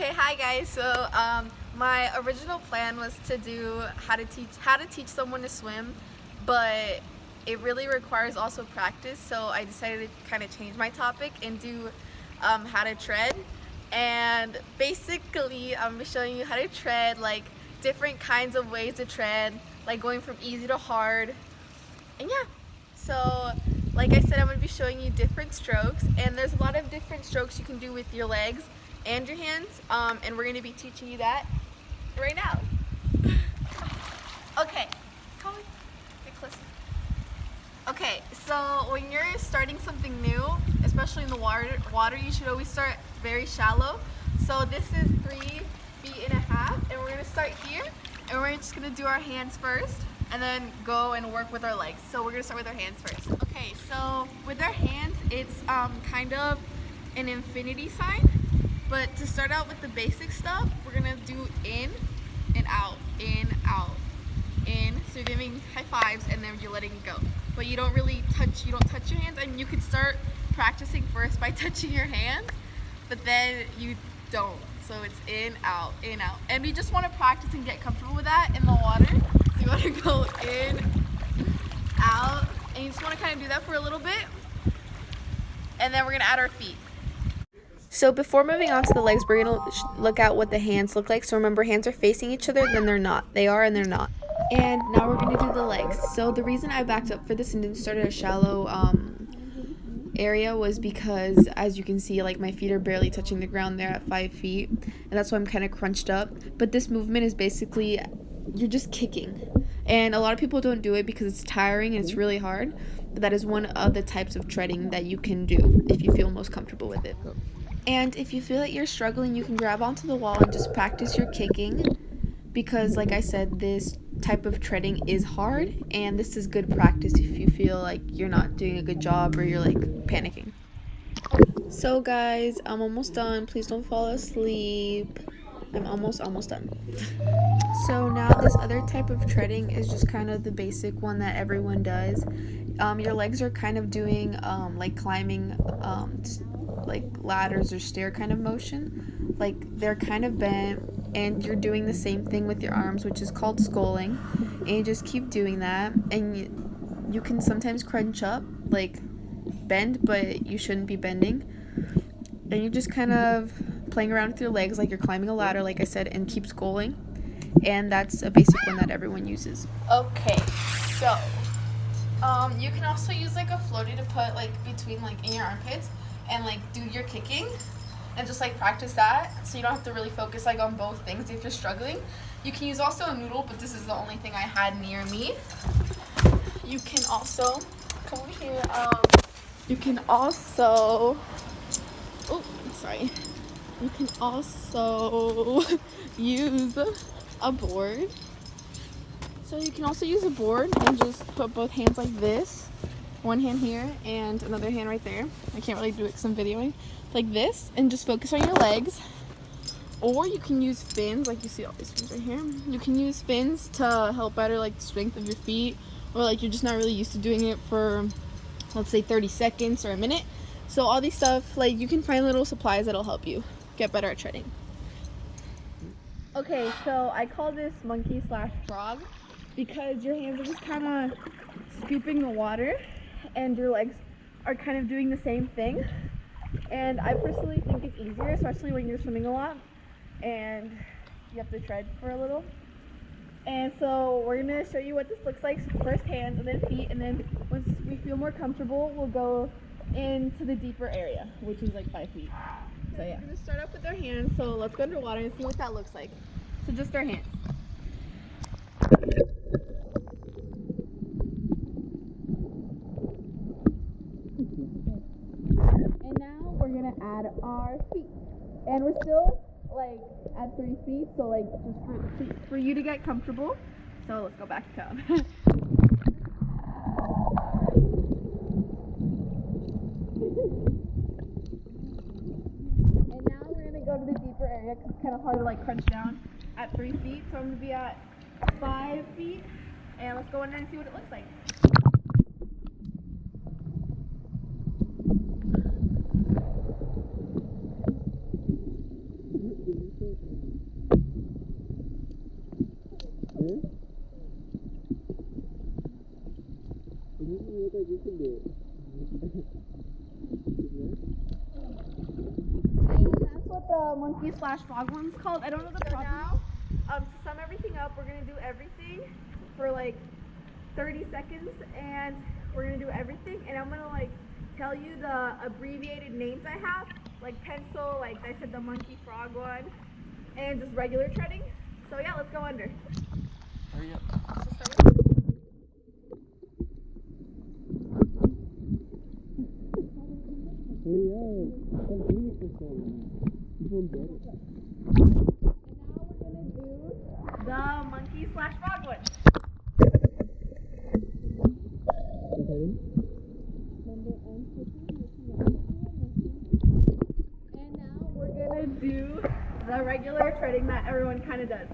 Okay, hi guys. So my original plan was to do how to teach someone to swim, but it really requires also practice. So I decided to kind of change my topic and do how to tread. And basically, I'm be showing you how to tread, like different kinds of ways to tread, like going from easy to hard. And yeah, so like I said, I'm going to be showing you different strokes, and there's a lot of different strokes you can do with your legs and your hands, and we're going to be teaching you that right now. Okay, come on, get closer. Okay, so when you're starting something new, especially in the water, you should always start very shallow. So this is 3.5 feet, and we're going to start here, and we're just going to do our hands first, and then go and work with our legs. So we're going to start with our hands first. Okay, so with our hands, it's kind of an infinity sign. But to start out with the basic stuff, we're gonna do in and out, in, out, in. So you're giving high fives and then you're letting it go. But you don't really touch, you don't touch your hands, and you could start practicing first by touching your hands, but then you don't. So it's in, out, in, out. And we just wanna practice and get comfortable with that in the water. So you wanna go in, out, and you just wanna kind of do that for a little bit. And then we're gonna add our feet. So before moving on to the legs, we're going to look at what the hands look like. So remember, hands are facing each other, then they're not. They are and they're not. And now we're going to do the legs. So the reason I backed up for this and didn't start at a shallow area was because, as you can see, like my feet are barely touching the ground there at 5 feet. And that's why I'm kind of crunched up. But this movement is basically, you're just kicking. And a lot of people don't do it because it's tiring and it's really hard. But that is one of the types of treading that you can do if you feel most comfortable with it. And if you feel that you're struggling, you can grab onto the wall and just practice your kicking, because like I said, this type of treading is hard, and this is good practice if you feel like you're not doing a good job or you're like panicking. So guys, I'm almost done. Please don't fall asleep. I'm almost done. So now this other type of treading is just kind of the basic one that everyone does. Your legs are kind of doing like climbing like ladders or stair kind of motion. Like they're kind of bent, and you're doing the same thing with your arms, which is called sculling. And you just keep doing that, and you can sometimes crunch up, like bend, but you shouldn't be bending. And you're just kind of playing around with your legs like you're climbing a ladder, like I said, and keep sculling. And that's a basic one that everyone uses. Okay, so you can also use like a floaty to put like between like in your armpits and like do your kicking and just like practice that, so you don't have to really focus like on both things if you're struggling. You can use also a noodle, but this is the only thing I had near me. You can also come over here. You can also you can also use a board. So you can also use a board and just put both hands like this. One hand here and another hand right there. I can't really do it because I'm videoing. Like this, and just focus on your legs. Or you can use fins, like you see all these fins right here. You can use fins to help better like the strength of your feet, or like you're just not really used to doing it for, let's say 30 seconds or a minute. So all these stuff, like you can find little supplies that'll help you get better at treading. Okay, so I call this monkey / frog because your hands are just kind of scooping the water and your legs are kind of doing the same thing. And I personally think it's easier, especially when you're swimming a lot and you have to tread for a little. And so we're going to show you what this looks like. First hands and then feet, and then once we feel more comfortable, we'll go into the deeper area, which is like 5 feet. So yeah. We're going to start up with our hands, so let's go underwater and see what that looks like. So just our hands. And now we're going to add our feet. And we're still like at 3 feet, so like just for you to get comfortable. So let's go back to count. And now we're going to go to the deeper area because it's kind of hard to like crunch down at 3 feet. So I'm going to be at 5 feet, and let's go in there and see what it looks like. you can do it. And that's what the monkey slash frog one's called. I don't know the proper name. To sum everything up, we're gonna do everything for like 30 seconds, and we're gonna do everything, and I'm gonna like tell you the abbreviated names I have, like pencil, like I said, the monkey frog one, and just regular treading. So yeah, let's go under. Hurry up. So start with Hurry up. Stop doing it for so long. You won't get it. and now we're gonna do the monkey slash frog one. Okay. And now we're gonna do the regular treading that everyone kind of does.